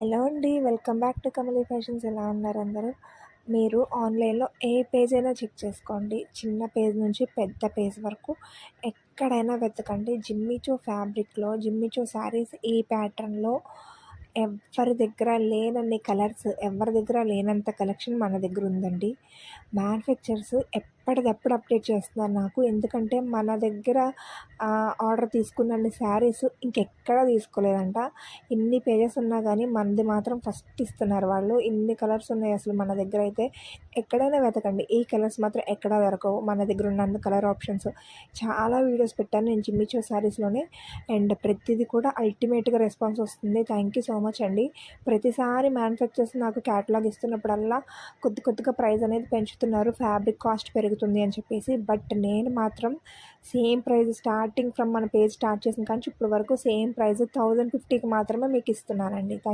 Hello అండి. Welcome back to Kamali fashions. ఎలా ఉన్నారు అందరూ? మీరు ఆన్‌లైన్‌లో ఏ పేజ్ అయినా చెక్ చేసుకోండి. చిన్న పేజ్ నుంచి పెద్ద పేజ్ వరకు ఎక్కడైనా వెతకండి. జిమ్మిచూ ఫ్యాబ్రిక్‌లో, జిమ్మిచూ శారీస్ ఈ ప్యాటర్న్‌లో ఎవ్వరి దగ్గర లేనన్ని కలర్స్, ఎవరి దగ్గర లేనంత కలెక్షన్ మన దగ్గర ఉందండి. మ్యానుఫ్యాక్చరర్స్ ఎప్పటిదప్పుడు అప్డేట్ చేస్తున్నారు నాకు. ఎందుకంటే మన దగ్గర ఆర్డర్ తీసుకున్నన్ని శారీస్ ఇంకెక్కడా తీసుకోలేదంట. ఇన్ని పేజెస్ ఉన్నా కానీ మనది మాత్రం ఫస్ట్ ఇస్తున్నారు వాళ్ళు. ఇన్ని కలర్స్ ఉన్నాయి అసలు మన దగ్గర అయితే. ఎక్కడైనా వెతకండి, ఈ కలర్స్ మాత్రం ఎక్కడా దొరకవు. మన దగ్గర ఉన్న కలర్ ఆప్షన్స్ చాలా వీడియోస్ పెట్టాను నేను జిమ్మిచూ శారీస్‌లోనే. అండ్ ప్రతిదీ కూడా అల్టిమేట్‌గా రెస్పాన్స్ వస్తుంది. థ్యాంక్ యూ సో మచ్ అండి. ప్రతిసారి మ్యానుఫ్యాక్చరర్స్ నాకు క్యాటలాగ్ ఇస్తున్నప్పుడల్లా కొద్దిగా ప్రైస్ అనేది పెంచుతున్నారు, ఫ్యాబ్రిక్ కాస్ట్ పెరుగుతుంది అని చెప్పేసి. బట్ నేను మాత్రం సేమ్ ప్రైస్ స్టార్టింగ్ ఫ్రమ్ మన పేజ్ స్టార్ట్ చేసిన కాడి నుంచి ఇప్పటి వరకు సేమ్ ప్రైస్ 1050కి మాత్రమే మీకు ఇస్తున్నానండి.